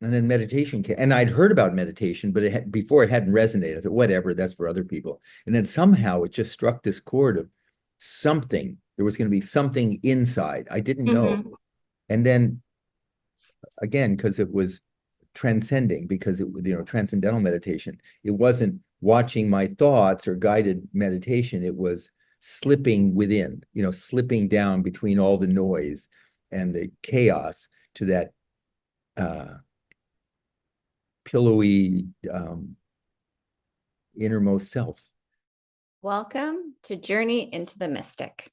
And then meditation came, and I'd heard about meditation, but before it hadn't resonated. I thought, whatever, that's for other people. And then somehow it just struck this chord of something. There was going to be something inside. I didn't know. Mm-hmm. And then again, because it was transcending, because it was, transcendental meditation. It wasn't watching my thoughts or guided meditation. It was slipping within, slipping down between all the noise and the chaos to that pillowy innermost self. Welcome to Journey into the Mystic,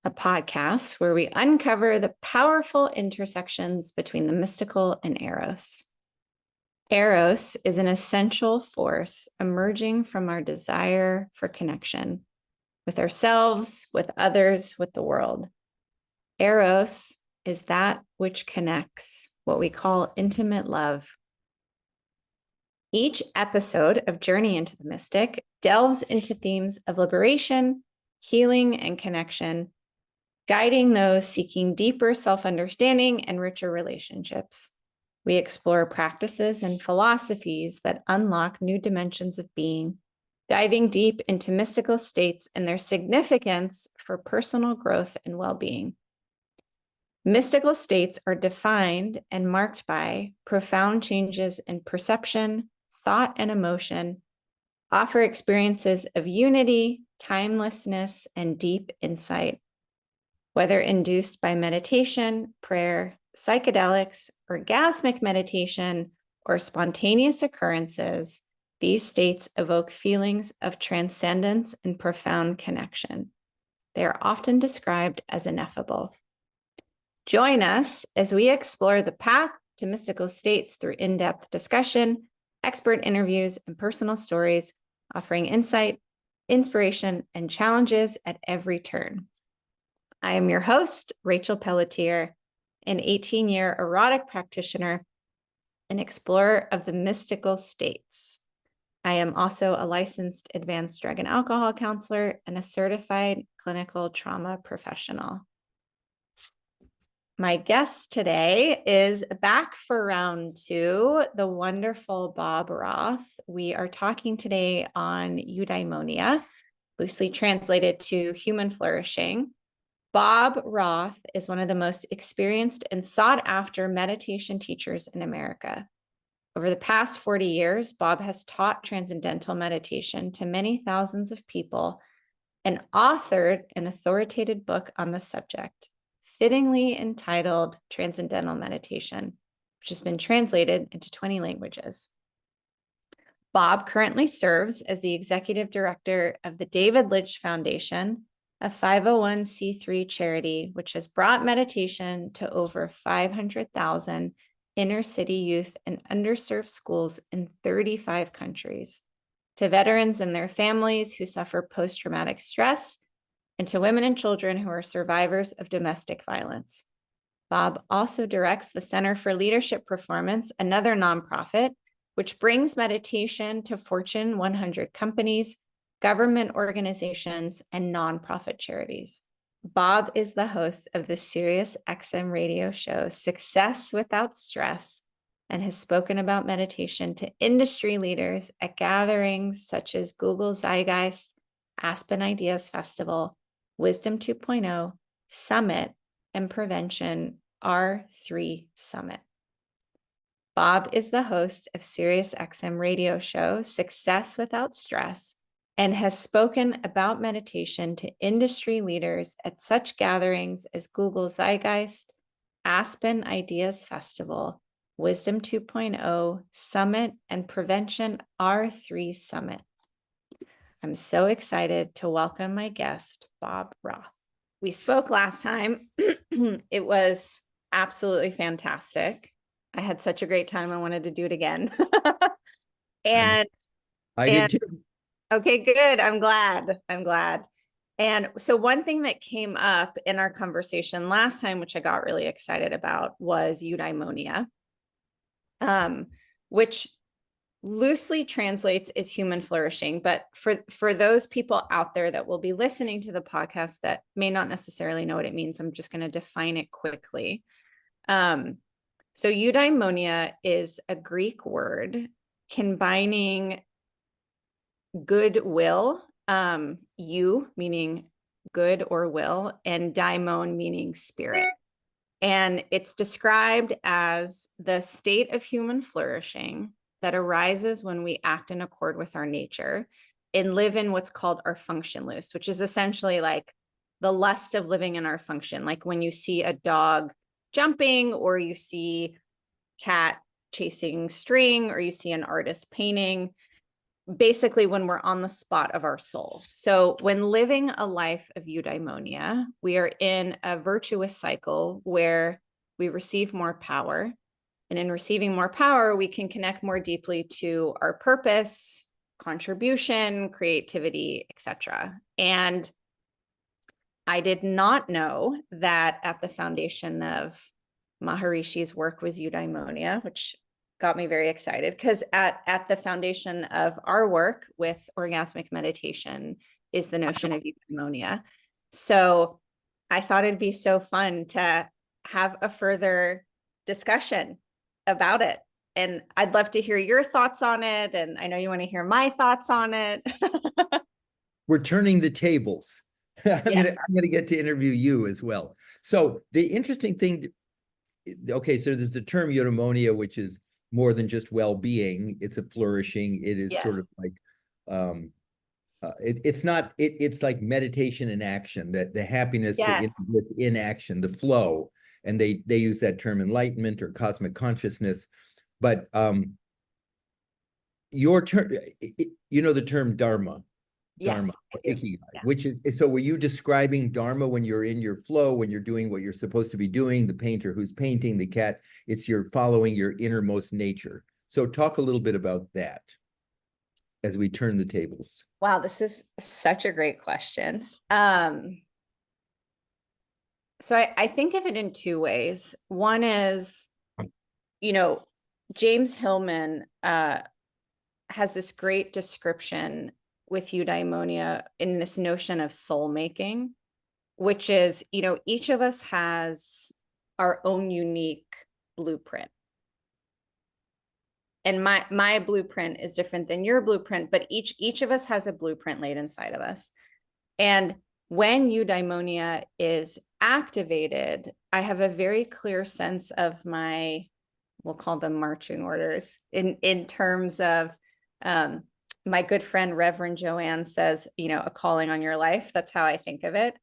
a podcast where we uncover the powerful intersections between the mystical and Eros. Eros is an essential force emerging from our desire for connection with ourselves, with others, with the world. Eros is that which connects, what we call intimate love. Each episode of Journey into the Mystic delves into themes of liberation, healing, and connection, guiding those seeking deeper self-understanding and richer relationships. We explore practices and philosophies that unlock new dimensions of being, diving deep into mystical states and their significance for personal growth and well-being. Mystical states are defined and marked by profound changes in perception, thought, and emotion, offer experiences of unity, timelessness, and deep insight. Whether induced by meditation, prayer, psychedelics, orgasmic meditation, or spontaneous occurrences, these states evoke feelings of transcendence and profound connection. They are often described as ineffable. Join us as we explore the path to mystical states through in-depth discussion, expert interviews, and personal stories, offering insight, inspiration, and challenges at every turn. I am your host, Rachel Pelletier, an 18-year erotic practitioner and explorer of the mystical states. I am also a licensed advanced drug and alcohol counselor and a certified clinical trauma professional. My guest today is back for round 2, the wonderful Bob Roth. We are talking today on eudaimonia, loosely translated to human flourishing. Bob Roth is one of the most experienced and sought-after meditation teachers in America. Over the past 40 years, Bob has taught transcendental meditation to many thousands of people and authored an authoritative book on the subject, fittingly entitled Transcendental Meditation, which has been translated into 20 languages. Bob currently serves as the executive director of the David Lynch Foundation, a 501c3 charity, which has brought meditation to over 500,000 inner city youth and underserved schools in 35 countries, to veterans and their families who suffer post-traumatic stress, and to women and children who are survivors of domestic violence. Bob also directs the Center for Leadership Performance, another nonprofit, which brings meditation to Fortune 100 companies, government organizations, and nonprofit charities. Bob is the host of the Sirius XM radio show Success Without Stress and has spoken about meditation to industry leaders at gatherings such as Google Zeitgeist, Aspen Ideas Festival, Wisdom 2.0, Summit, and Prevention R3 Summit. Bob is the host of Sirius XM radio show Success Without Stress and has spoken about meditation to industry leaders at such gatherings as Google Zeitgeist, Aspen Ideas Festival, Wisdom 2.0, Summit, and Prevention R3 Summit. I'm so excited to welcome my guest, Bob Roth. We spoke last time. It was absolutely fantastic. I had such a great time. I wanted to do it again. I did too. Okay, good. I'm glad. And so one thing that came up in our conversation last time, which I got really excited about, was eudaimonia, which loosely translates as human flourishing. But for those people out there that will be listening to the podcast that may not necessarily know what it means, I'm just going to define it quickly. So eudaimonia is a Greek word combining goodwill, you meaning good or will, and daimon meaning spirit. And it's described as the state of human flourishing that arises when we act in accord with our nature and live in what's called our function loose, which is essentially like the lust of living in our function. Like when you see a dog jumping, or you see cat chasing string, or you see an artist painting, basically when we're on the spot of our soul. So when living a life of eudaimonia, we are in a virtuous cycle where we receive more power. And in receiving more power, we can connect more deeply to our purpose, contribution, creativity, etc. And I did not know that at the foundation of Maharishi's work was eudaimonia, which got me very excited, because at the foundation of our work with orgasmic meditation is the notion of eudaimonia. So I thought it'd be so fun to have a further discussion about it. And I'd love to hear your thoughts on it. And I know you want to hear my thoughts on it. We're turning the tables. I'm gonna get to interview you as well. So the interesting thing, okay, so there's the term eudaimonia, which is more than just well-being. It's a flourishing. It is sort of like it's like meditation in action, that the happiness within action, the flow. And they use that term enlightenment or cosmic consciousness. But your term, you know the term dharma. Dharma, which is, so were you describing dharma when you're in your flow, when you're doing what you're supposed to be doing, the painter who's painting, the cat, it's you're following your innermost nature. So talk a little bit about that as we turn the tables. Wow, this is such a great question. So I think of it in two ways. One is, James Hillman has this great description with eudaimonia in this notion of soul making, which is, each of us has our own unique blueprint. And my blueprint is different than your blueprint, but each of us has a blueprint laid inside of us. And when eudaimonia is activated, I have a very clear sense of we'll call them marching orders in terms of, my good friend, Reverend Joanne says, a calling on your life. That's how I think of it.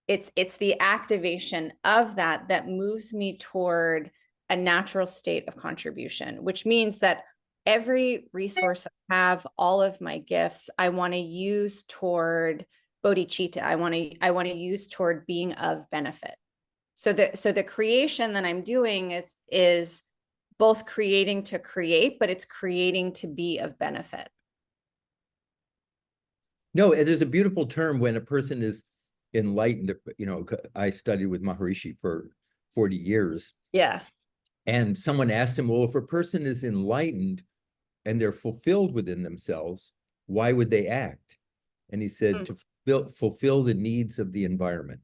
It's the activation of that moves me toward a natural state of contribution, which means that every resource I have, all of my gifts, I want to use toward bodhicitta. I want to use toward being of benefit. So the creation that I'm doing is both creating to create, but it's creating to be of benefit. No, there's a beautiful term when a person is enlightened. I studied with Maharishi for 40 years. Yeah. And someone asked him, well, if a person is enlightened and they're fulfilled within themselves, why would they act? And he said, to fulfill the needs of the environment.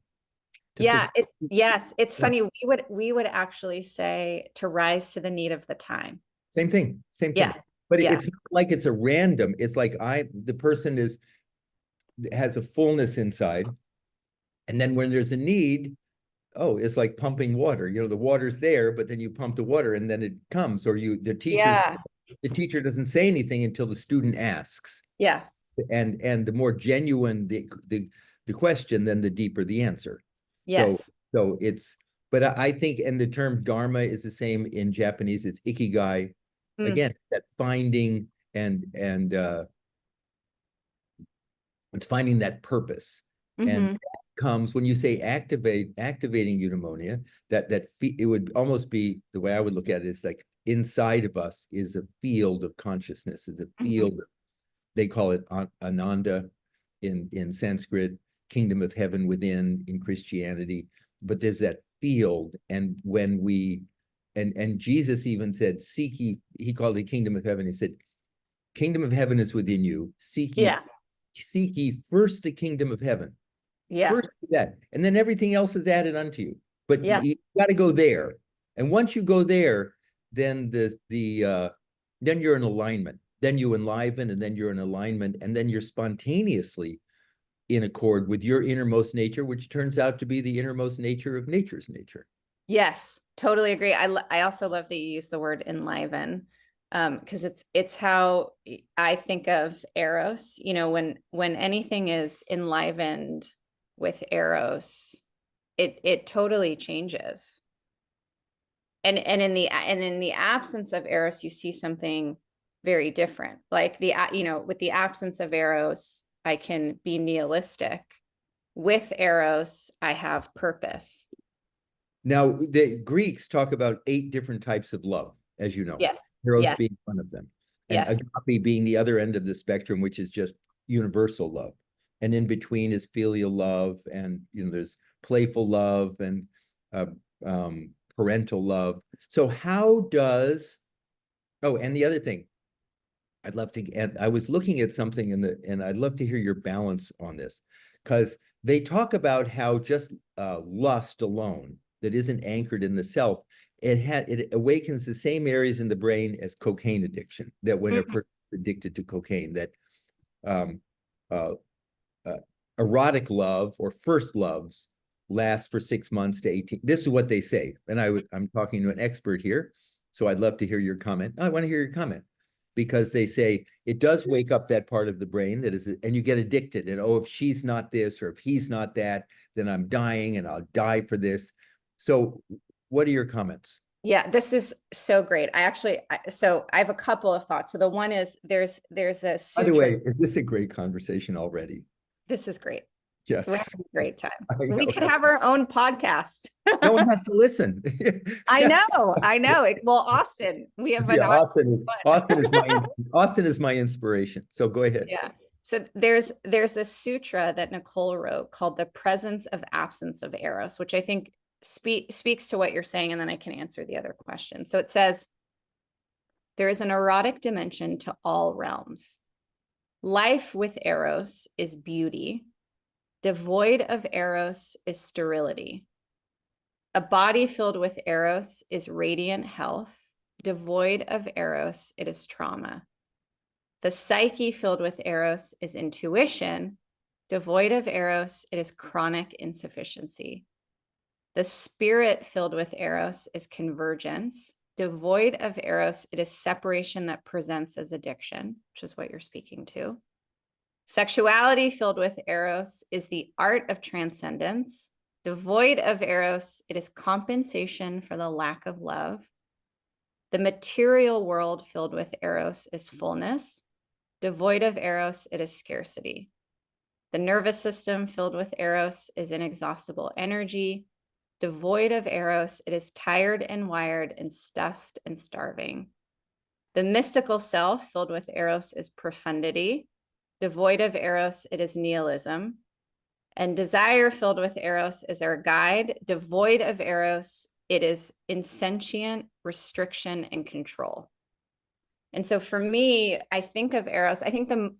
It's funny. We would actually say to rise to the need of the time. Same thing. But it's not like it's a random. It's like the person has a fullness inside, and then when there's a need, it's like pumping water. The water's there, but then you pump the water, and then it comes. Or the teacher doesn't say anything until the student asks. Yeah. And the more genuine the question, then the deeper the answer. Yes. So but I think, and the term dharma is the same in Japanese. It's ikigai. Again, that finding and it's finding that purpose. And that comes when you say activating eudaimonia, that it would almost be, the way I would look at it is like inside of us is a field of consciousness, is a field, they call it ananda in Sanskrit, kingdom of heaven within in Christianity, but there's that field. And when and Jesus even said, seek ye, he called it kingdom of heaven. He said, kingdom of heaven is within you. Seek ye first the kingdom of heaven. First that, and then everything else is added unto you. But you got to go there. And once you go there, then then you're in alignment. Then you enliven, and then you're in alignment, and then you're spontaneously in accord with your innermost nature, which turns out to be the innermost nature of nature's nature. Yes, totally agree. I also love that you use the word enliven, because it's how I think of Eros. You know, when anything is enlivened with Eros, it totally changes. And in the absence of Eros, you see something very different. Like with the absence of Eros, I can be nihilistic. With Eros, I have purpose. Now, the Greeks talk about 8 different types of love, as you know, Yes. Eros Yes. being one of them, and Yes. agape being the other end of the spectrum, which is just universal love. And in between is filial love, and there's playful love and uh, parental love. So how does, oh, and the other thing, I'd love to, and I was looking at something and I'd love to hear your balance on this, because they talk about how just lust alone that isn't anchored in the self, it awakens the same areas in the brain as cocaine addiction, that when a person is addicted to cocaine, that um, uh, uh, erotic love or first loves last for 6 months to 18. This is what they say. And I'm talking to an expert here, so I'd love to hear your comment. I want to hear your comment, because they say it does wake up that part of the brain that is, and you get addicted. And oh, if she's not this or if he's not that, then I'm dying and I'll die for this. So what are your comments? Yeah, this is so great. So I have a couple of thoughts. So the one is there's a By the sutra. way, is this a great conversation already? This is great. Yes. We're having a great time. I We know. could have our own podcast. No one has to listen. I know. Well, Austin, we have an Yeah, fun. Austin is my inspiration. So go ahead. Yeah. So there's a sutra that Nicole wrote called The Presence of Absence of Eros, which I think speaks to what you're saying, and then I can answer the other question. So it says, there is an erotic dimension to all realms. Life with Eros is beauty. Devoid of Eros is sterility. A body filled with Eros is radiant health. Devoid of Eros, it is trauma. The psyche filled with Eros is intuition. Devoid of Eros, it is chronic insufficiency. The spirit filled with Eros is convergence. Devoid of Eros, it is separation that presents as addiction, which is what you're speaking to. Sexuality filled with Eros is the art of transcendence. Devoid of Eros, it is compensation for the lack of love. The material world filled with Eros is fullness. Devoid of Eros, it is scarcity. The nervous system filled with Eros is inexhaustible energy. Devoid of Eros, it is tired and wired and stuffed and starving. The mystical self filled with Eros is profundity. Devoid of Eros, it is nihilism. And desire filled with Eros is our guide. Devoid of Eros, it is insentient restriction and control. And so for me, I think of Eros, I think the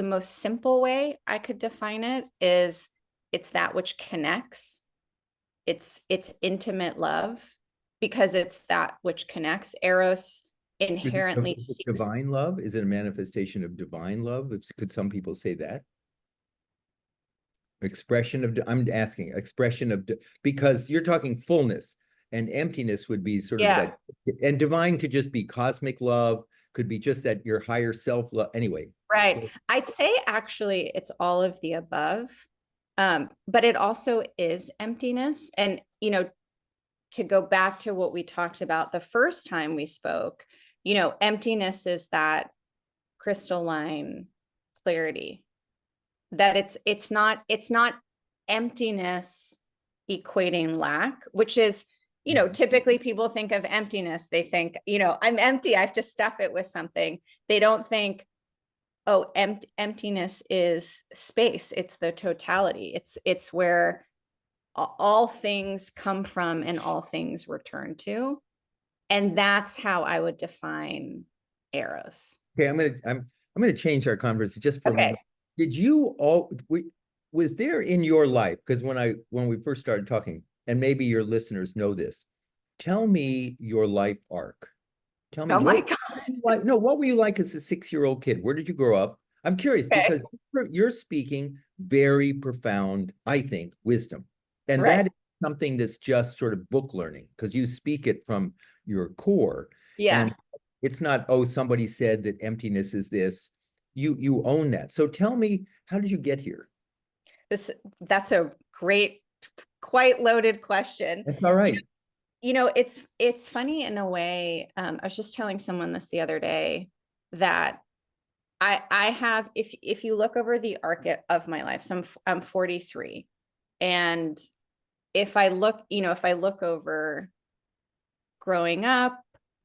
most simple way I could define it is it's that which connects. It's intimate love, because it's that which connects. Eros inherently Is it divine love? Is it a manifestation of divine love? Could some people say that? Expression of, I'm asking, expression of, because you're talking fullness, and emptiness would be sort of that, and divine could just be cosmic love, could be just that your higher self love. Anyway. Right. I'd say actually it's all of the above. But it also is emptiness. And, to go back to what we talked about the first time we spoke, emptiness is that crystalline clarity, that it's not emptiness equating lack, which is, typically people think of emptiness. They think, I'm empty, I have to stuff it with something. They don't think, oh, emptiness is space. It's the totality. It's where all things come from and all things return to. And that's how I would define Eros. Okay, I'm gonna change our conversation just for a moment. Did you was there in your life, because when we first started talking, and maybe your listeners know this. Tell me your life arc. Tell me Oh my what God. what were you like as a 6-year-old kid? Where did you grow up? I'm curious Okay. because you're speaking very profound, I think, wisdom. And Right. that is something that's just sort of book learning because you speak it from your core. Yeah. And it's not, oh, somebody said that emptiness is this. You own that. So tell me, how did you get here? That's a great, quite loaded question. That's all right. It's funny in a way. I was just telling someone this the other day that I have, if you look over the arc of my life, so I'm 43, and if I look over growing up,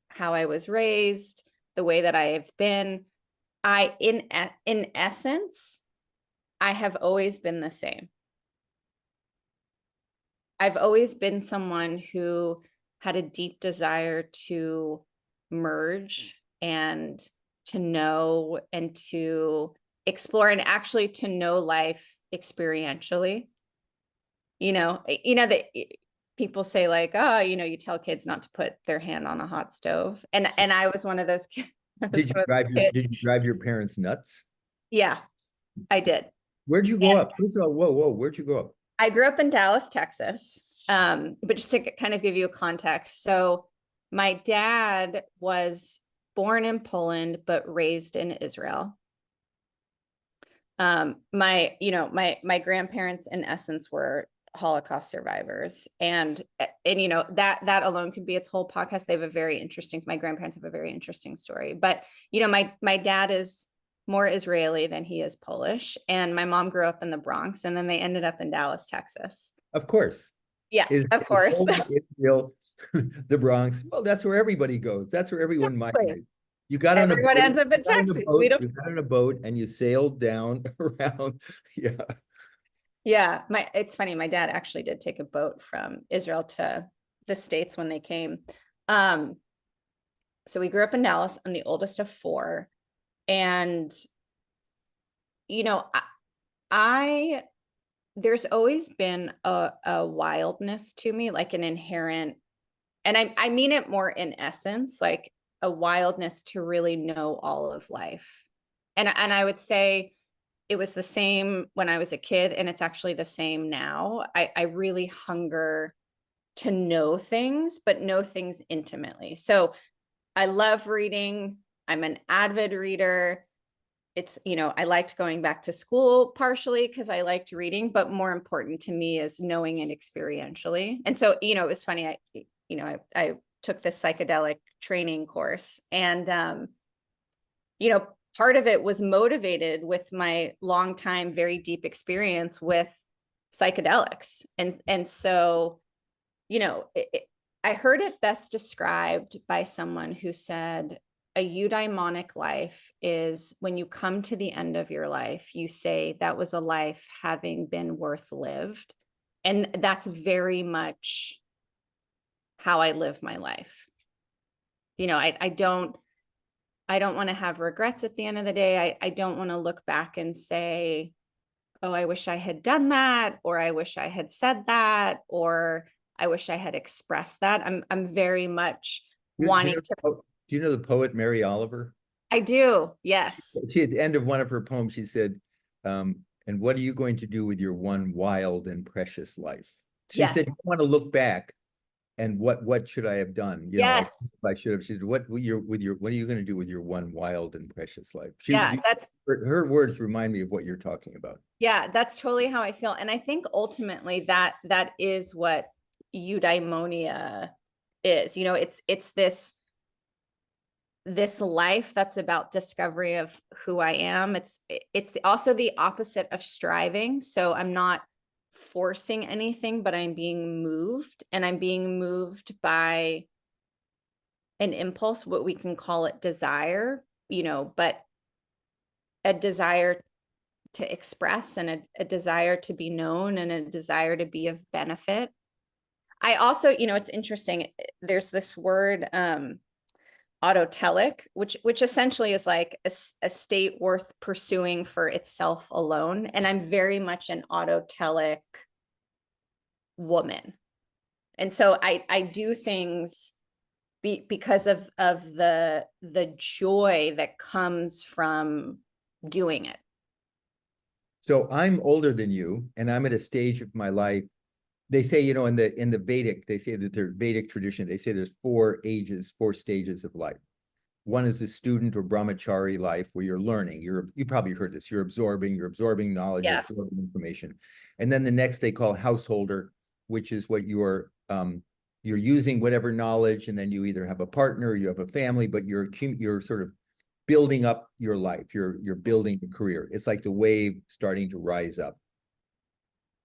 how I was raised, the way that I've been, in essence, I have always been the same. I've always been someone who had a deep desire to merge and to know and to explore and actually to know life experientially. That people say like, oh, you tell kids not to put their hand on a hot stove. And I was one of those kids. Did you drive your parents nuts? Yeah, I did. Where'd you grow And up? First of all, whoa, where'd you grow up? I grew up in Dallas, Texas. But just to kind of give you a context. So my dad was born in Poland, but raised in Israel. My grandparents in essence were Holocaust survivors. And that alone could be its whole podcast. They have a very interesting, my grandparents have a very interesting story. But my dad is more Israeli than he is Polish. And my mom grew up in the Bronx, and then they ended up in Dallas, Texas. Of course. Yeah, Is of course. Israel, the Bronx? Well, that's where everybody goes. That's where everyone Exactly. migrates. You got on a Everyone boat, ends up in Texas. We don't. you got on a boat and you sailed down around. Yeah. Yeah, it's funny. My dad actually did take a boat from Israel to the States when they came. Um, so we grew up in Dallas. I'm the oldest of four, and you know, I there's always been a wildness to me, like an inherent, and I mean it more in essence, like a wildness to really know all of life. And I would say it was the same when I was a kid, and it's actually the same now. I really hunger to know things, but know things intimately. So I love reading. I'm an avid reader. I liked going back to school partially because I liked reading, but more important to me is knowing it experientially. And so, it was funny. I took this psychedelic training course, and, part of it was motivated with my long time, very deep experience with psychedelics. And so, I heard it best described by someone who said, a eudaimonic life is when you come to the end of your life, you say that was a life having been worth lived. And that's very much how I live my life. I don't want to have regrets at the end of the day. I don't want to look back and say, oh, I wish I had done that, or I wish I had said that, or I wish I had expressed that. I'm very much wanting to. Do you know the poet Mary Oliver? I do. Yes. At the end of one of her poems, she said, and what are you going to do with your one wild and precious life? She said, you Yes. want to look back and what should I have done? Yes. I should have. She said, what are you going to do with your one wild and precious life? That's her words remind me of what you're talking about. Yeah, that's totally how I feel. And I think ultimately that is what eudaimonia is. It's this life that's about discovery of who I am. It's also the opposite of striving. So I'm not forcing anything, but I'm being moved, and I'm being moved by an impulse, what we can call it desire, but a desire to express, and a desire to be known, and a desire to be of benefit. I also, it's interesting. There's this word, autotelic, which essentially is like a state worth pursuing for itself alone. And I'm very much an autotelic woman. And so I do things because of the joy that comes from doing it. So I'm older than you, and I'm at a stage of my life. They say, you know, in the Vedic, they say that their Vedic tradition, they say there's 4 ages, 4 stages of life. One is the student or brahmachari life where you're learning. You probably heard this. You're absorbing knowledge, you're Yeah. absorbing information. And then the next they call householder, which is what you're using whatever knowledge, and then you either have a partner, you have a family, but you're sort of building up your life. You're building a career. It's like the wave starting to rise up.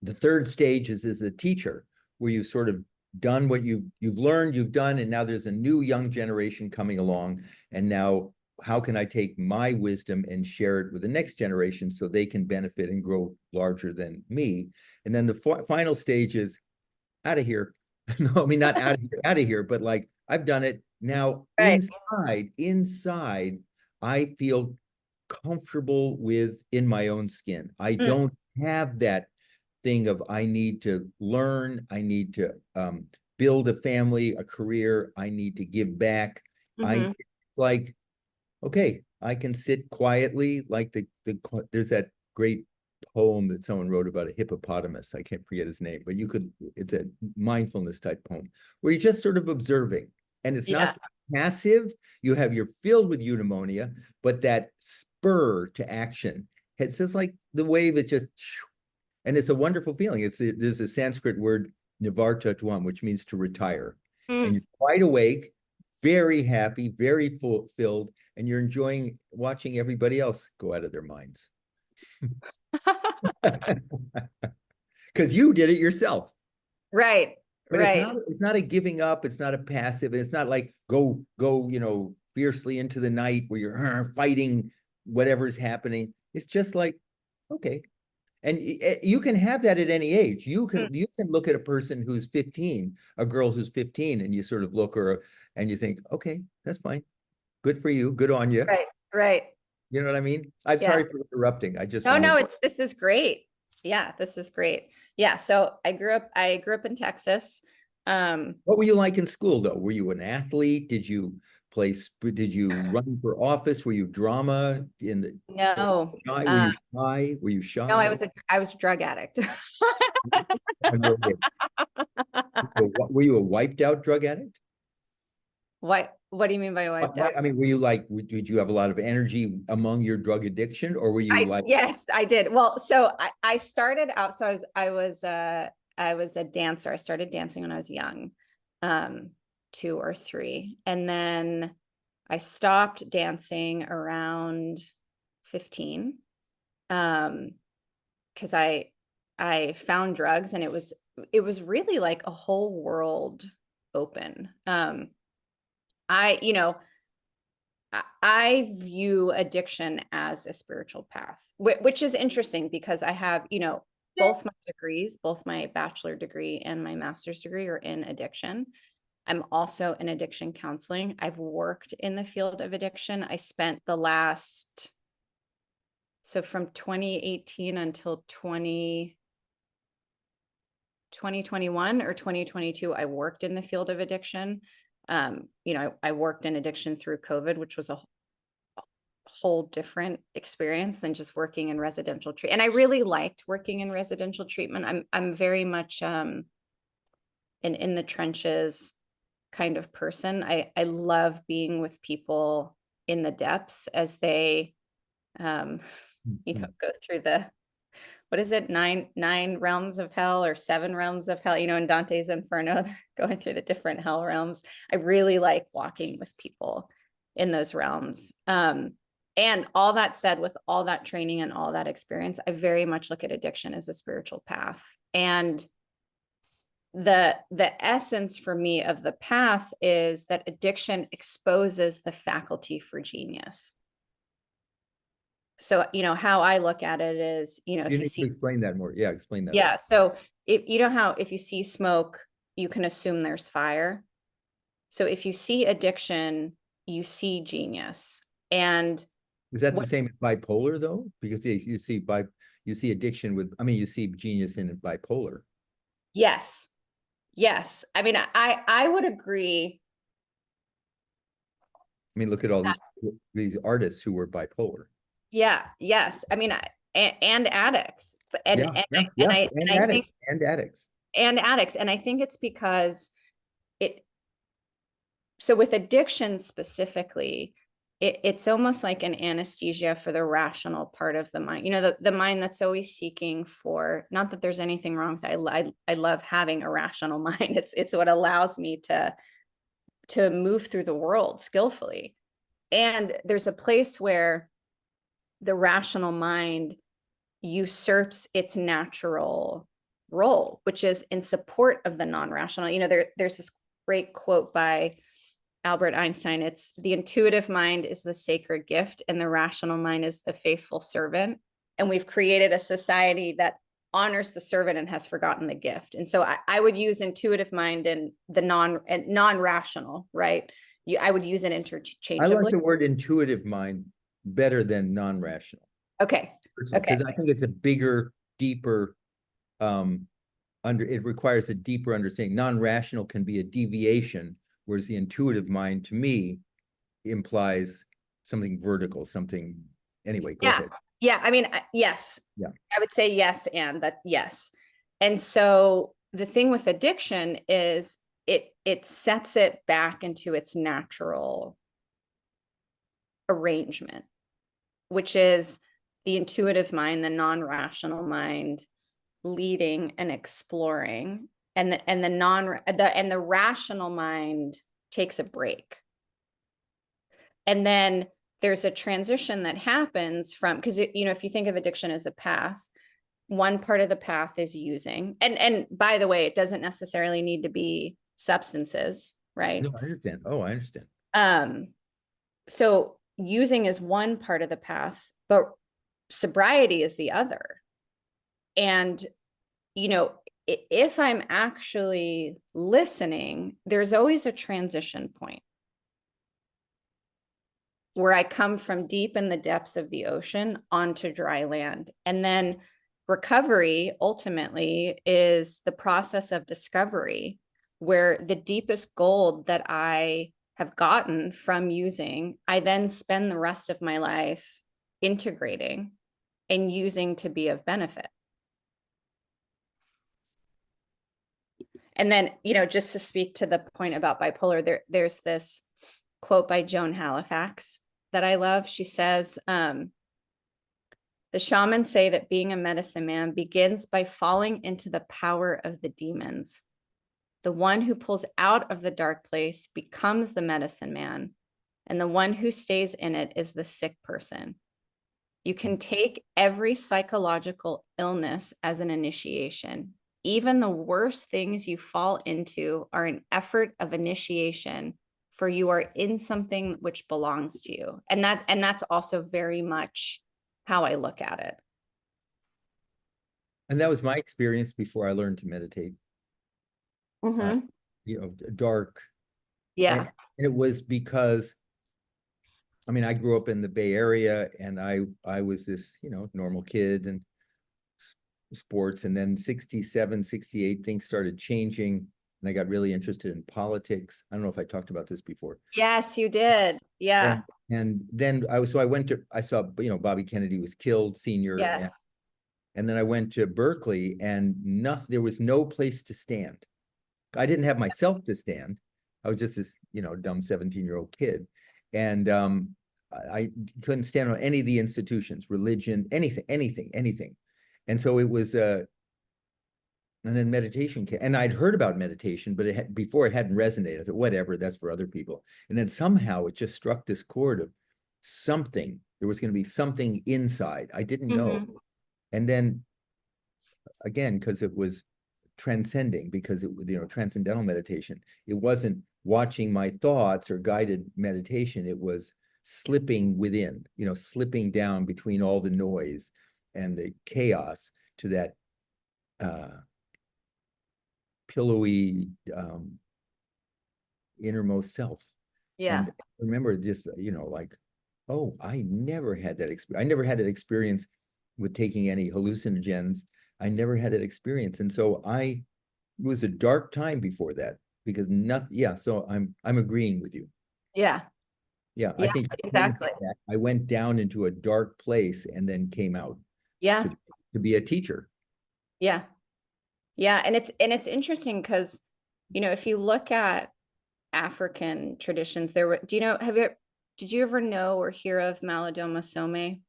The third stage is a teacher, where you've sort of done what you've learned, you've done, and now there's a new young generation coming along. And now, how can I take my wisdom and share it with the next generation so they can benefit and grow larger than me? And then the final stage is out of here. No, I mean, not out of here, but like, I've done it. Now, Right. inside, I feel comfortable in my own skin. I don't have that thing of I need to learn, I need to build a family, a career, I need to give back. I like, okay, I can sit quietly, like there's that great poem that someone wrote about a hippopotamus. I can't forget his name, but it's a mindfulness type poem where you're just sort of observing, and it's Yeah. not passive. You're filled with eudaimonia, but that spur to action. It's just like the wave. It's just, and it's a wonderful feeling. There's a Sanskrit word, nivartatvam, which means to retire. And you're wide awake, very happy, very fulfilled, and you're enjoying watching everybody else go out of their minds. Because you did it yourself. Right. But Right. it's not a giving up, it's not a passive, it's not like go, you know, fiercely into the night where you're fighting whatever's happening. It's just like, okay. And you can have that at any age. You can look at a person who's 15, a girl who's 15, and you sort of look her and you think, okay, that's fine. Good for you. Good on you. Right. Right. You know what I mean? I'm Yeah. sorry for interrupting. I just No, wanted. no, this is great. Yeah, this is great. Yeah, so I grew up in Texas. What were you like in school, though? Were you an athlete? Did you did you run for office? Were you drama in the No, shy? Were you shy? Were you no, shy? I was a drug addict. Were you a wiped out drug addict? What do you mean by wiped out? I mean, were you like, did you have a lot of energy among your drug addiction, or were you like? Yes, I did. Well, so I started out, so I was a dancer. I started dancing when I was young, 2 or 3. And then I stopped dancing around 15. Because I found drugs, and it was really like a whole world open. I view addiction as a spiritual path, which is interesting because I have, both my degrees, both my bachelor degree and my master's degree are in addiction. I'm also in addiction counseling. I've worked in the field of addiction. I spent so from 2018 until 2021 or 2022, I worked in the field of addiction. I worked in addiction through COVID, which was a whole different experience than just working in residential treatment. And I really liked working in residential treatment. I'm very much an in the trenches kind of person. I love being with people in the depths as they go through what is it, nine realms of hell or 7 realms of hell, in Dante's Inferno, going through the different hell realms. I really like walking with people in those realms. And all that said, with all that training and all that experience, I very much look at addiction as a spiritual path. And the essence for me of the path is that addiction exposes the faculty for genius. So, how I look at it is, if you see, explain that more. Yeah, explain that. Yeah. So if you see smoke, you can assume there's fire. So if you see addiction, you see genius. And is that the same as bipolar, though? Because you see addiction with, I mean, you see genius in bipolar. Yes. Yes. I mean, I would agree. I mean, look at all these artists who were bipolar. Yeah. Yes. I mean, and addicts, Yeah, yeah, yeah. And I think, addicts, and addicts. and addicts. And I think it's because it, so with addiction specifically, it's almost like an anesthesia for the rational part of the mind. You know, the mind that's always seeking for, not that there's anything wrong with it. I love having a rational mind. It's what allows me to move through the world skillfully. And there's a place where the rational mind usurps its natural role, which is in support of the non-rational. You know, there's this great quote by Albert Einstein. It's the intuitive mind is the sacred gift and the rational mind is the faithful servant. And we've created a society that honors the servant and has forgotten the gift. And so I would use intuitive mind and the non-rational, right? I would use it I interchangeably. like the word intuitive mind better than non-rational. Okay. Because I think it's a bigger, deeper, it requires a deeper understanding. Non-rational can be a deviation, whereas the intuitive mind, to me, implies something vertical, something. Anyway, go ahead. Yeah. I mean, yes. Yeah. I would say yes, and that yes. And so the thing with addiction is it sets it back into its natural arrangement, which is the intuitive mind, the non-rational mind leading and exploring, and the rational mind takes a break. And then there's a transition that happens from, because you know, if you think of addiction as a path, one part of the path is using, and by the way, it doesn't necessarily need to be substances, right? No, I understand. Oh, I understand. So using is one part of the path, but sobriety is the other. And you know, if I'm actually listening, there's always a transition point where I come from deep in the depths of the ocean onto dry land. And then recovery ultimately is the process of discovery, where the deepest gold that I have gotten from using, I then spend the rest of my life integrating and using to be of benefit. And then, you know, just to speak to the point about bipolar, there's this quote by Joan Halifax that I love. She says, the shamans say that being a medicine man begins by falling into the power of the demons. The one who pulls out of the dark place becomes the medicine man, and the one who stays in it is the sick person. You can take every psychological illness as an initiation. Even the worst things you fall into are an effort of initiation, for you are in something which belongs to you. And that's also very much how I look at it. And that was my experience before I learned to meditate. Mm-hmm. You know, dark. Yeah. And it was because, I mean, I grew up in the Bay Area, and I was this, you know, normal kid and sports. And then 67, 68, things started changing, and I got really interested in politics. I don't know if I talked about this before. Yes, you did. Yeah. And then I saw, you know, Bobby Kennedy was killed, senior. Yes. And then I went to Berkeley, and there was no place to stand. I didn't have myself to stand. I was just this, you know, dumb 17-year-old kid. And I couldn't stand on any of the institutions, religion, anything. And so it was, and then meditation came. And I'd heard about meditation, but before it hadn't resonated. I thought, whatever, that's for other people. And then somehow it just struck this chord of something. There was going to be something inside. I didn't know. And then again, because it was transcending, because it, you know, transcendental meditation, it wasn't watching my thoughts or guided meditation. It was slipping within, you know, slipping down between all the noise and the chaos to that pillowy innermost self. Yeah. And I remember just, you know, like, oh, I never had that experience. I never had that experience with taking any hallucinogens. I never had that experience. And so I was a dark time before that because nothing. Yeah, so I'm agreeing with you. Yeah. Yeah, I Yeah, think exactly. I went down into a dark place and then came out Yeah. to be a teacher. Yeah. Yeah. And it's interesting because, if you look at African traditions, did you ever know or hear of Malidoma Some?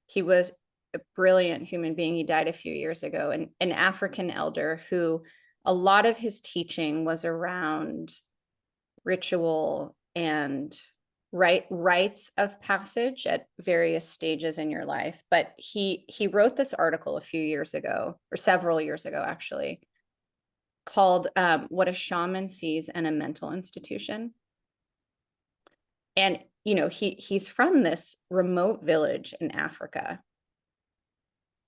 He was a brilliant human being. He died a few years ago, and an African elder who a lot of his teaching was around ritual and rites of passage at various stages in your life. But he wrote this article a few years ago, or several years ago actually, called What a Shaman Sees in a Mental Institution. And he's from this remote village in Africa,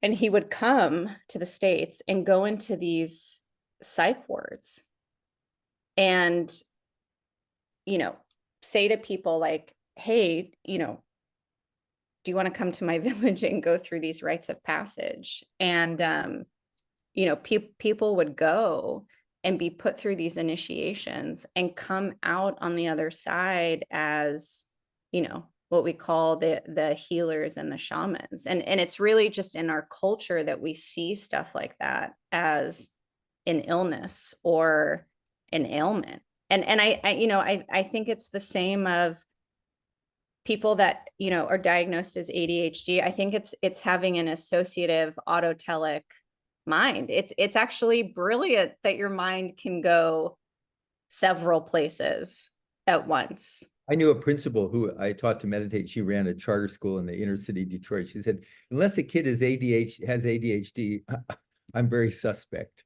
and he would come to the States and go into these psych wards and say to people like, hey, do you want to come to my village and go through these rites of passage? And people would go and be put through these initiations and come out on the other side as what we call the healers and the shamans. And it's really just in our culture that we see stuff like that as an illness or an ailment. And I think it's the same of people that are diagnosed as ADHD. I think it's having an associative autotelic mind. It's actually brilliant that your mind can go several places at once. I knew a principal who I taught to meditate. She ran a charter school in the inner city Detroit. She said, unless a kid has ADHD, I'm very suspect.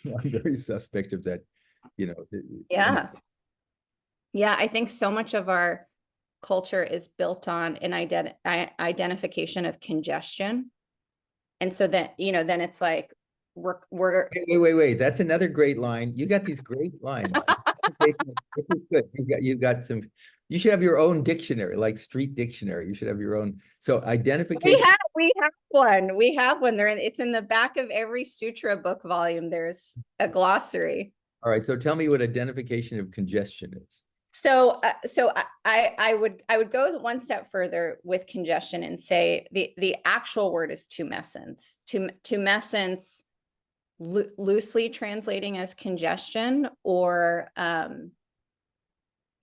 I'm very suspect of that, Yeah. Yeah, I think so much of our culture is built on an identification of congestion. And so that, then it's like we're Wait. That's another great line. You got these great lines. This is good. You got some. You should have your own dictionary, like street dictionary. You should have your own. So identification. we have one. We have one there. It's in the back of every sutra book volume. There's a glossary. All right. So tell me what identification of congestion is. So I would go one step further with congestion and say the actual word is tumescence. Tumescence, loosely translating as congestion, or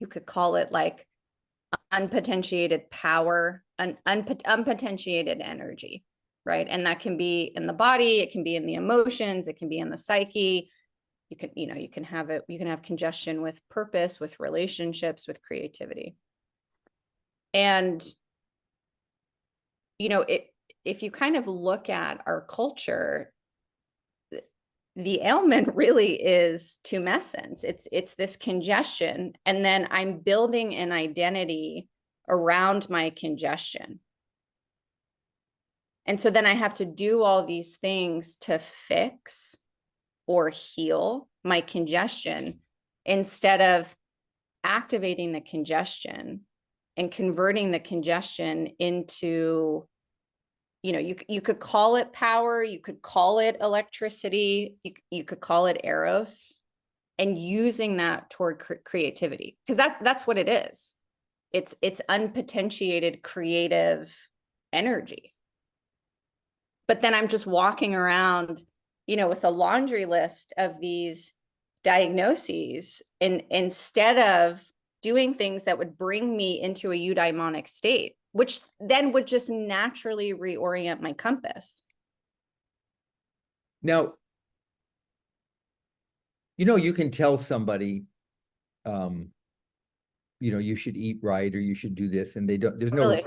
you could call it like unpotentiated power, unpotentiated energy, right? And that can be in the body, it can be in the emotions, it can be in the psyche. You can have congestion with purpose, with relationships, with creativity. And if you kind of look at our culture, the ailment really is tumescence. It's this congestion, and then I'm building an identity around my congestion. And so then I have to do all these things to fix or heal my congestion instead of activating the congestion and converting the congestion into, you could call it power, you could call it electricity, you could call it Eros, and using that toward creativity, because that's what it is. It's unpotentiated creative energy. But then I'm just walking around with a laundry list of these diagnoses, and instead of doing things that would bring me into a eudaimonic state, which then would just naturally reorient my compass. Now, you can tell somebody, you should eat right, or you should do this, and they don't, there's no,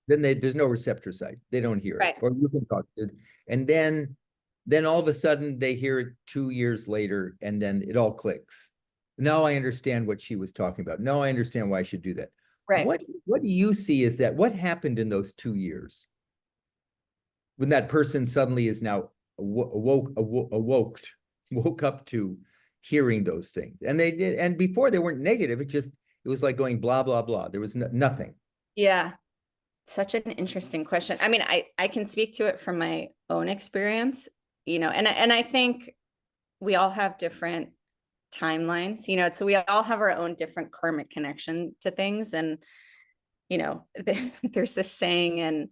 there's no receptor site. They don't hear it, or you can talk to it. And then all of a sudden they hear it 2 years later, and then it all clicks. Now I understand what she was talking about. Now I understand why I should do that. Right. What do you see is that what happened in those 2 years when that person suddenly is now woke up to hearing those things? And they did, and before they weren't negative. It was like going blah, blah, blah. There was nothing. Yeah. Such an interesting question. I mean, I can speak to it from my own experience, and I think we all have different timelines, so we all have our own different karmic connection to things. And, there's this saying in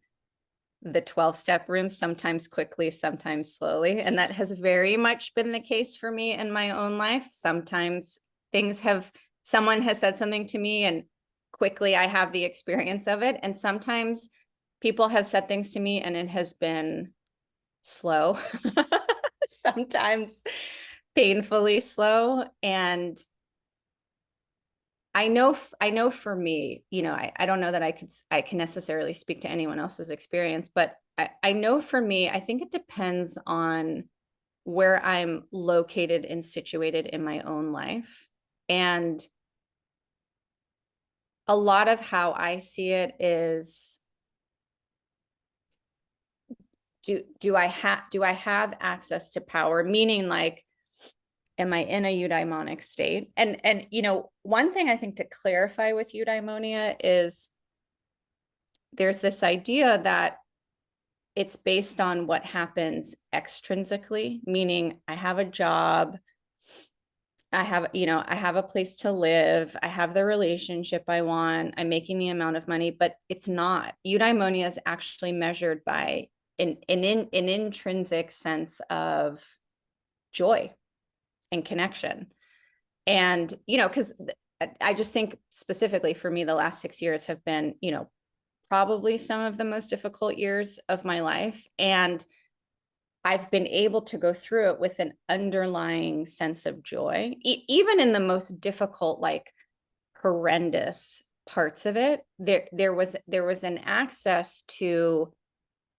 the 12-step room, sometimes quickly, sometimes slowly. And that has very much been the case for me in my own life. Sometimes someone has said something to me and quickly I have the experience of it. And sometimes people have said things to me and it has been slow, sometimes painfully slow. And I know for me, I don't know that I can necessarily speak to anyone else's experience, but I know for me, I think it depends on where I'm located and situated in my own life. And a lot of how I see it is, do I have access to power? Meaning, like, am I in a eudaimonic state? And one thing I think to clarify with eudaimonia is there's this idea that it's based on what happens extrinsically, meaning I have a job, I have a place to live, I have the relationship I want, I'm making the amount of money, but it's not. Eudaimonia is actually measured by an intrinsic sense of joy and connection. And, because I just think specifically for me, the last 6 years have been, probably some of the most difficult years of my life. And I've been able to go through it with an underlying sense of joy, even in the most difficult, like horrendous parts of it. There was an access to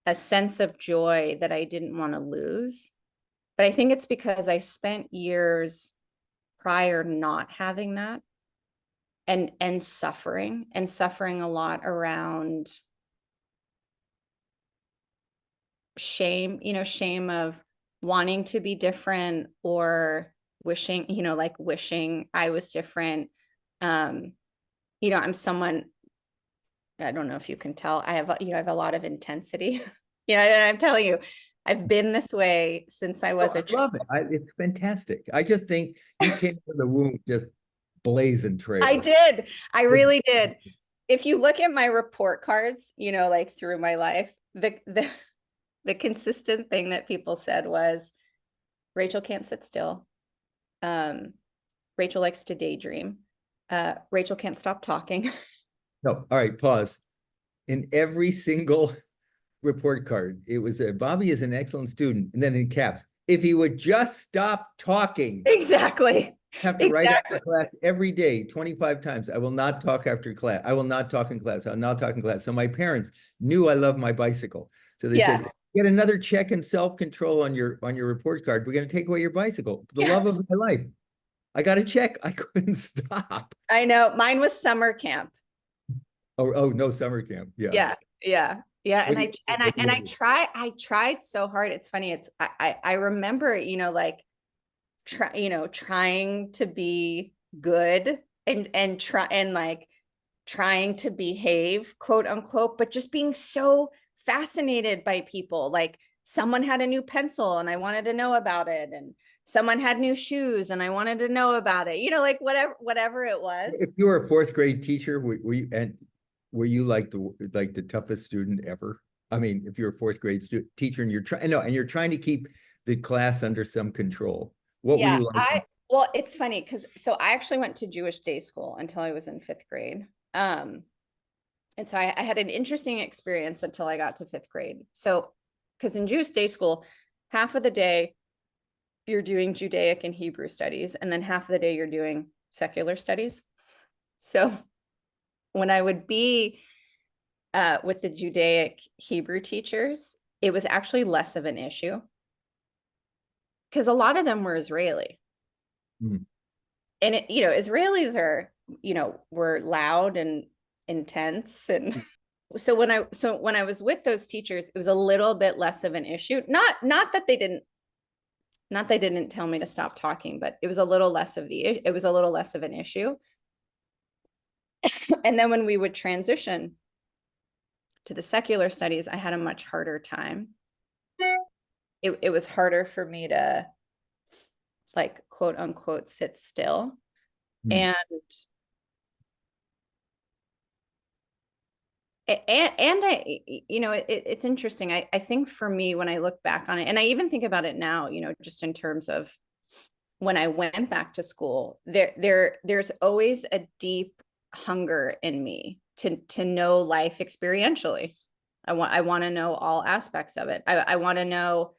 a sense of joy that I didn't want to lose. But I think it's because I spent years prior not having that, and suffering a lot around shame, shame of wanting to be different, or wishing, wishing I was different. I'm someone, I don't know if you can tell, I have a lot of intensity. And I'm telling you, I've been this way since I was I love it. It's fantastic. I just think you came from the womb just blazing trails. I did. I really did. If you look at my report cards, like through my life, the consistent thing that people said was, Rachel can't sit still. Rachel likes to daydream. Rachel can't stop talking. No, all right, pause. In every single report card, it was Bobby is an excellent student, and then in caps, if he would just stop talking. Exactly. Have to write after class every day, 25 times. I will not talk after class. I will not talk in class. I will not talk in class. So my parents knew I loved my bicycle. So they said, get another check and self-control on your report card. We're going to take away your bicycle. The love of my life. I got a check. I couldn't stop. I know. Mine was summer camp. Oh, no, summer camp. Yeah. And I tried so hard. It's funny. I remember, trying to be good and trying to behave, quote unquote, but just being so fascinated by people. Like, someone had a new pencil and I wanted to know about it, and someone had new shoes and I wanted to know about it, like whatever it was. If you were a fourth grade teacher, were you like the toughest student ever? I mean, if you're a fourth grade teacher and you're trying to keep the class under some control, what were you like? Well, it's funny because I actually went to Jewish day school until I was in 5th grade. And so I had an interesting experience until I got to 5th grade. So, because in Jewish day school, half of the day you're doing Judaic and Hebrew studies, and then half of the day you're doing secular studies. So when I would be with the Judaic Hebrew teachers, it was actually less of an issue because a lot of them were Israeli. And Israelis are, were loud and intense. And so when I was with those teachers, it was a little bit less of an issue. Not that they didn't tell me to stop talking, but it was a little less of an issue. And then when we would transition to the secular studies, I had a much harder time. It was harder for me to like quote unquote sit still. Hmm. And I, it's interesting. I think for me, when I look back on it, and I even think about it now, just in terms of when I went back to school, there's always a deep hunger in me to know life experientially. I want to know all aspects of it. I want to know,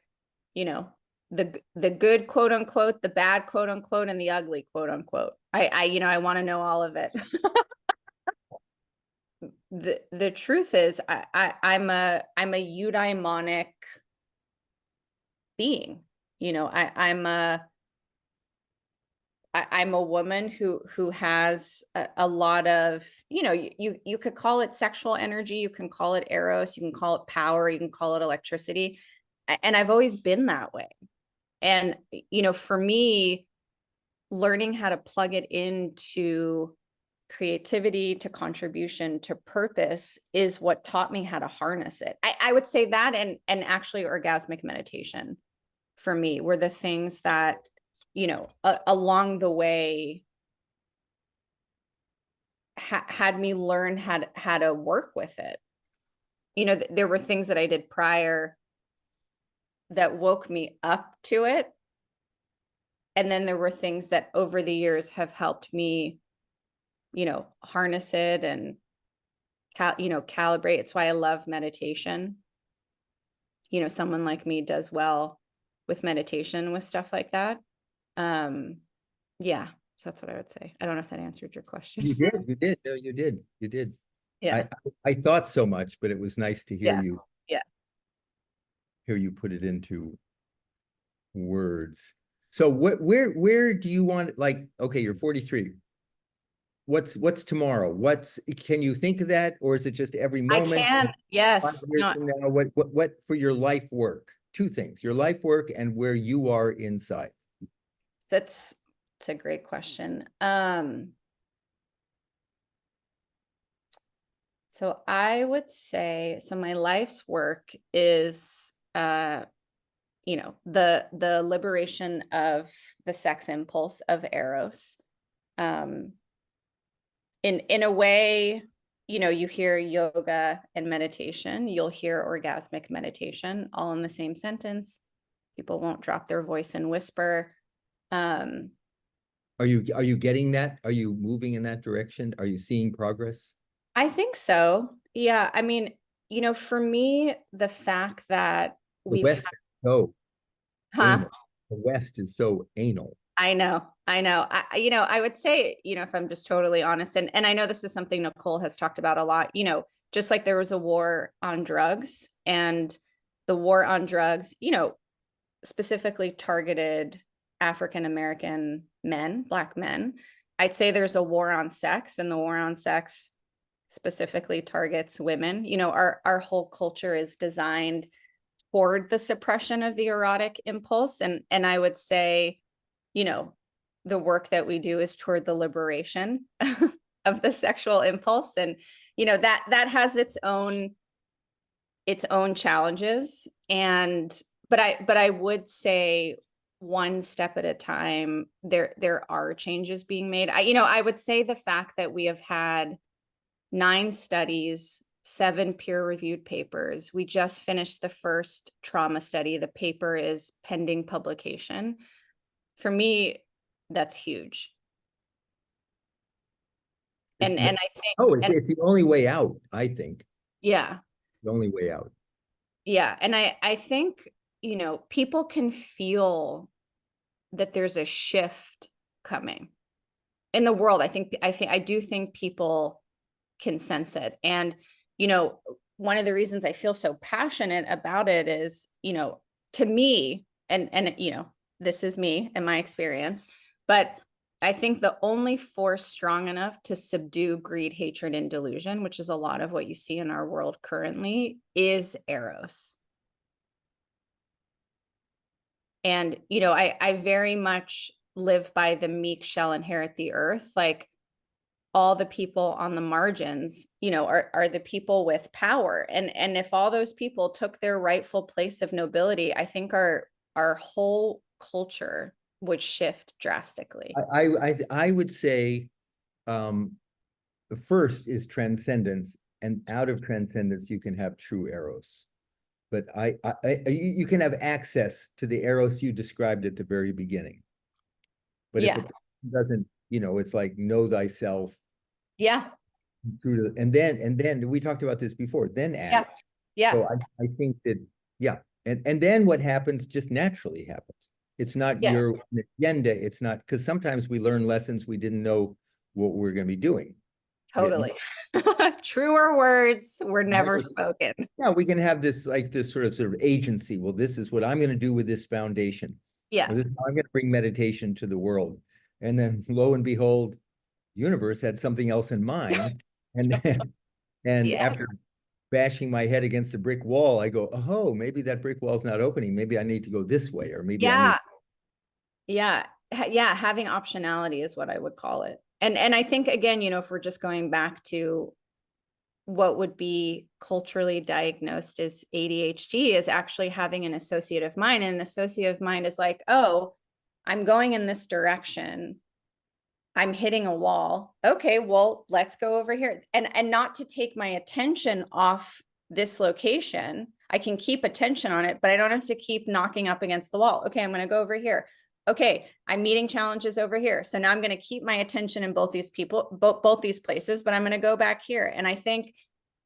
you know, the good quote unquote, the bad quote unquote, and the ugly quote unquote. I want to know all of it. The truth is I'm a eudaimonic being. I'm a woman who has a lot of, you could call it sexual energy, you can call it Eros, you can call it power, you can call it electricity. And I've always been that way. And, for me, learning how to plug it into creativity, to contribution, to purpose is what taught me how to harness it. I would say that and actually orgasmic meditation for me were the things that, along the way had me learn how to work with it. There were things that I did prior that woke me up to it. And then there were things that over the years have helped me, harness it and, calibrate. It's why I love meditation. Someone like me does well with meditation, with stuff like that. Yeah, so that's what I would say. I don't know if that answered your question. You did, you did. No, you did. Yeah, I thought so much, but it was nice to yeah, yeah. hear you put it into words. So where do you want, like, okay, you're 43. What's tomorrow? Can you think of that, or is it just every I moment? can, 5 yes. years No, from now, what for your life work? Two things: your life work and where you are inside. that's a great question. So I would say, so my life's work is the liberation of the sex impulse of Eros. Um, in a way, you hear yoga and meditation, you'll hear orgasmic meditation all in the same sentence. People won't drop their voice and whisper. Um, Are you getting that? Are you moving in that direction? Are you seeing progress? I think so. Yeah. I mean, for me, the fact that The we've had, West is so huh? anal. The West is so anal. I know. I would say, if I'm just totally honest, and I know this is something Nicole has talked about a lot, just like there was a war on drugs, and the war on drugs, specifically targeted African American men, Black men. I'd say there's a war on sex, and the war on sex specifically targets women. Our whole culture is designed toward the suppression of the erotic impulse, and I would say, the work that we do is toward the liberation of the sexual impulse, and that has its own challenges. And but I would say one step at a time, there are changes being made. I would say the fact that we have had 9 studies, 7 peer-reviewed papers. We just finished the first trauma study. The paper is pending publication. For me, that's huge. And I think, Oh, and it's the only way out, I think. yeah, The only way out. yeah. And I think, people can feel that there's a shift coming in the world. I do think people can sense it. And, one of the reasons I feel so passionate about it is, to me, and this is me and my experience, but I think the only force strong enough to subdue greed, hatred, and delusion, which is a lot of what you see in our world currently, is Eros. And, I very much live by the meek shall inherit the earth. Like, all the people on the margins, are the people with power. And if all those people took their rightful place of nobility, I think our whole culture would shift drastically. I would say the first is transcendence, and out of transcendence you can have true Eros. But you can have access to the Eros you described at the very beginning. But if Yeah. a person doesn't, it's like know thyself. Yeah. And then we talked about this before, then act. Yeah. So I think that, yeah. And then what happens just naturally happens. It's not your agenda. It's not, because sometimes we learn lessons we didn't know what we're going to be doing. Totally. Truer words were never spoken. Yeah, we can have this like this sort of agency. Well, this is what I'm going to do with this foundation. Yeah. Or this is how I'm going to bring meditation to the world. And then lo and behold, universe had something else in mind. And Yes. after bashing my head against a brick wall, I go, oh, maybe that brick wall's not opening. Maybe I need to go this way, or maybe I need. Yeah. Having optionality is what I would call it. And I think, again, if we're just going back to what would be culturally diagnosed as ADHD, is actually having an associative mind. And an associative mind is like, oh, I'm going in this direction. I'm hitting a wall. Okay, well, let's go over here. And not to take my attention off this location. I can keep attention on it, but I don't have to keep knocking up against the wall. Okay, I'm going to go over here. Okay, I'm meeting challenges over here. So now I'm going to keep my attention in both these places, but I'm going to go back here. And I think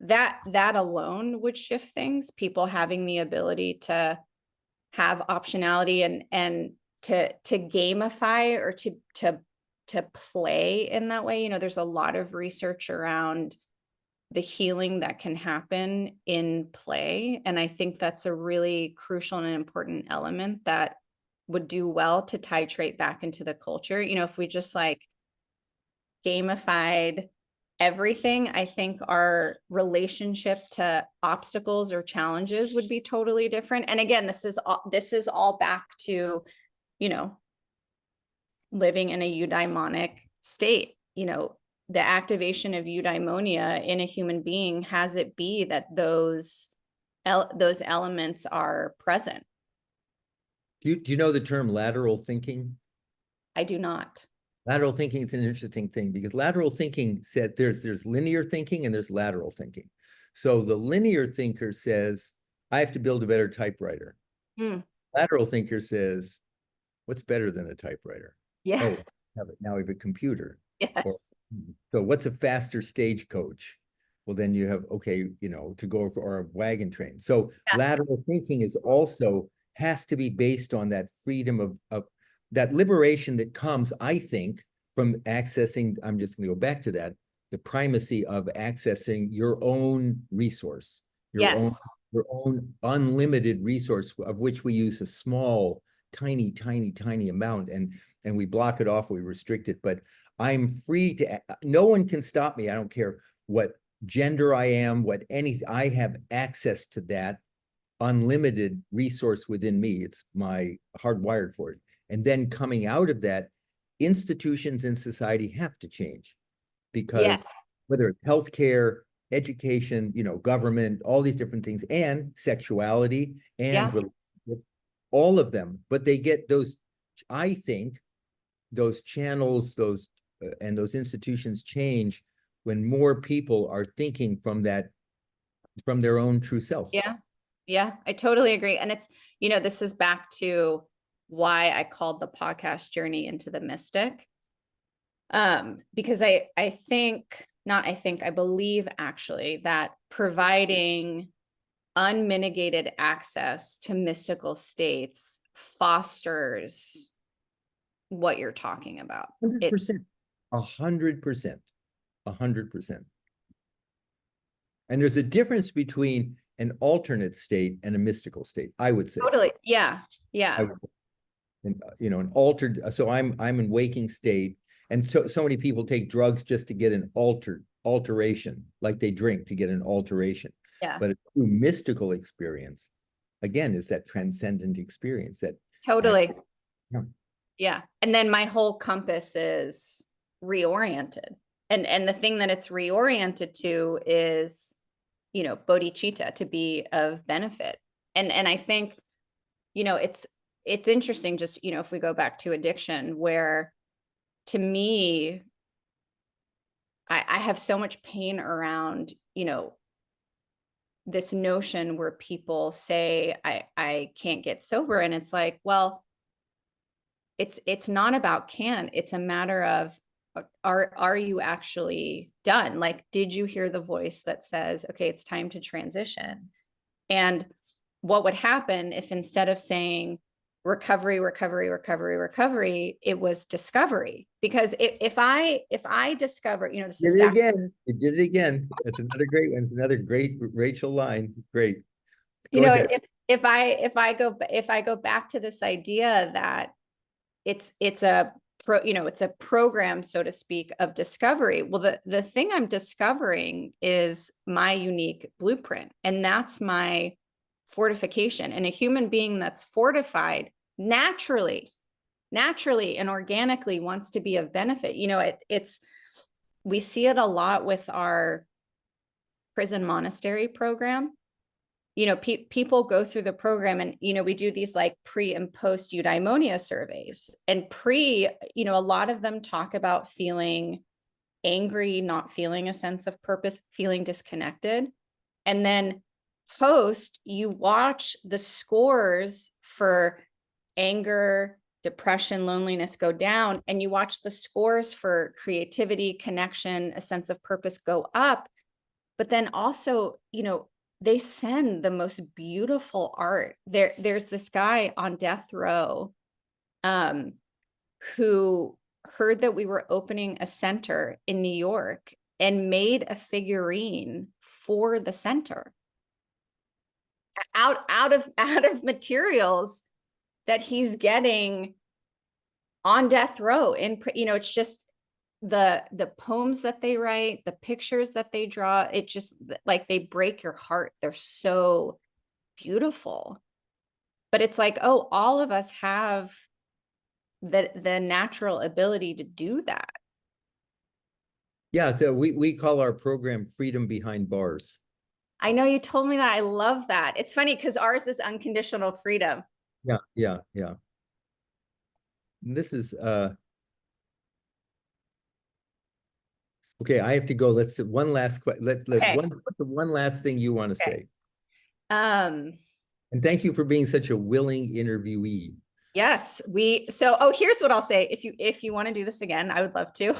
that alone would shift things. People having the ability to have optionality and to gamify or to play in that way. There's a lot of research around the healing that can happen in play. And I think that's a really crucial and important element that would do well to titrate back into the culture. If we just like gamified everything, I think our relationship to obstacles or challenges would be totally different. And again, this is all back to, living in a eudaimonic state. The activation of eudaimonia in a human being has it be that those elements are present. Do you know the term lateral thinking? I do not. Lateral thinking is an interesting thing because lateral thinking said there's linear thinking and there's lateral thinking. So the linear thinker says, I have to build a better typewriter. Lateral thinker says, what's better than a typewriter? Yeah. Oh, now we have a computer. Yes. So what's a faster stagecoach? Well, then you have, okay, to go or a wagon train. So lateral thinking is also has to be based on that freedom of that liberation that comes, I think, from accessing, I'm just going to go back to that, the primacy of accessing your own resource, your own unlimited resource, of which we use a small, tiny amount, and we block it off, we restrict it. But I'm free to, no one can stop me. I don't care what gender I am, I have access to that unlimited resource within me. It's my hardwired for it. And then coming out of that, institutions in society have to change because whether it's healthcare, education, government, all these different things, and sexuality and relationship, all of them, but they get those, I think, those channels, and those institutions change when more people are thinking from their own true self. Yeah, I totally agree. And it's, this is back to why I called the podcast Journey into the Mystic. Because I believe actually that providing unmitigated access to mystical states fosters what you're talking about. 100%. 100%. 100%. And there's a difference between an alternate state and a mystical state, I would say. Totally. Yeah. An altered, so I'm in waking state, and so many people take drugs just to get an alteration, like they drink to get an alteration. Yeah. But a true mystical experience, again, is that transcendent experience that totally. Yeah. And then my whole compass is reoriented. And the thing that it's reoriented to is, bodhicitta, to be of benefit. And I think, it's it's interesting, just, you know, if we go back to addiction, where to me, I have so much pain around, you know, this notion where people say, I can't get sober. And it's like, well, it's not about can, it's a matter of, are you actually done? Like, did you hear the voice that says, okay, it's time to transition? And what would happen if instead of saying recovery, recovery, recovery, recovery, it was discovery? Because if I discover, you know, this is Did it back, again. You did it again. That's another great one. It's another great Rachel line. Great. you Go know, ahead. if I go back to this idea that it's a you know, it's a program, so to speak, of discovery. Well, the thing I'm discovering is my unique blueprint, and that's my fortification. And a human being that's fortified naturally and organically wants to be of benefit. You know, it's we see it a lot with our prison monastery program. You know, people go through the program, and, you know, we do these like pre and post eudaimonia surveys, and you know, a lot of them talk about feeling angry, not feeling a sense of purpose, feeling disconnected. And then post, you watch the scores for anger, depression, loneliness go down, and you watch the scores for creativity, connection, a sense of purpose go up. But then also, you know, they send the most beautiful art. There's this guy on death row, who heard that we were opening a center in New York and made a figurine for the center out of materials that he's getting on death row. And, you know, it's just the poems that they write, the pictures that they draw, it just, like, they break your heart. They're so beautiful. But it's like, oh, all of us have the natural ability to do that. Yeah, so we call our program Freedom Behind Bars. I know you told me that. I love that. It's funny because ours is unconditional freedom. Yeah, yeah, yeah. This is okay, I have to go. Let's one last question. Okay. What's the one last thing you want to Okay. say? And thank you for being such a willing interviewee. Yes, here's what I'll say. If you want to do this again, I would love to.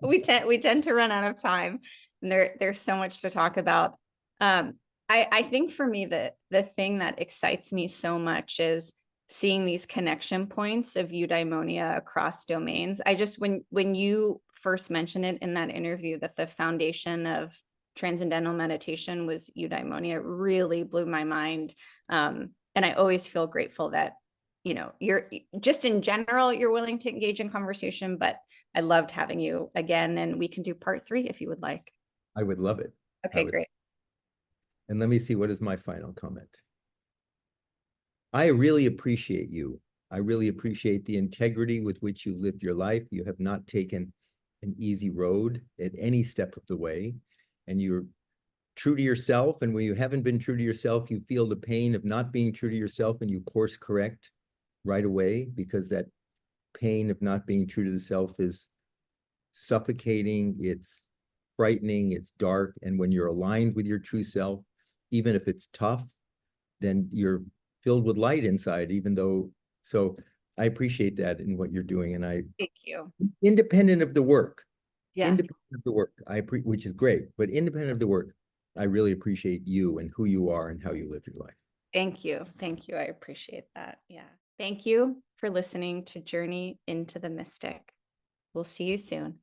We tend to run out of time, and there's so much to talk about. I think for me, the thing that excites me so much is seeing these connection points of eudaimonia across domains. I just, when you first mentioned it in that interview, that the foundation of transcendental meditation was eudaimonia, it really blew my mind. And I always feel grateful that, you know, you're just in general, you're willing to engage in conversation, but I loved having you again, and we can do part 3 if you would like. I would love it. Okay, great. And let me see, what is my final comment? I really appreciate you. I really appreciate the integrity with which you lived your life. You have not taken an easy road at any step of the way, and you're true to yourself. And when you haven't been true to yourself, you feel the pain of not being true to yourself, and you course correct right away, because that pain of not being true to the self is suffocating, it's frightening, it's dark. And when you're aligned with your true self, even if it's tough, then you're filled with light inside, even though, so I appreciate that in what you're doing. And I, Thank you. independent of the work, Yeah. independent of the work, which is great, but independent of the work, I really appreciate you and who you are and how you live your life. Thank you. Thank you. I appreciate that. Yeah. Thank you for listening to Journey into the Mystic. We'll see you soon.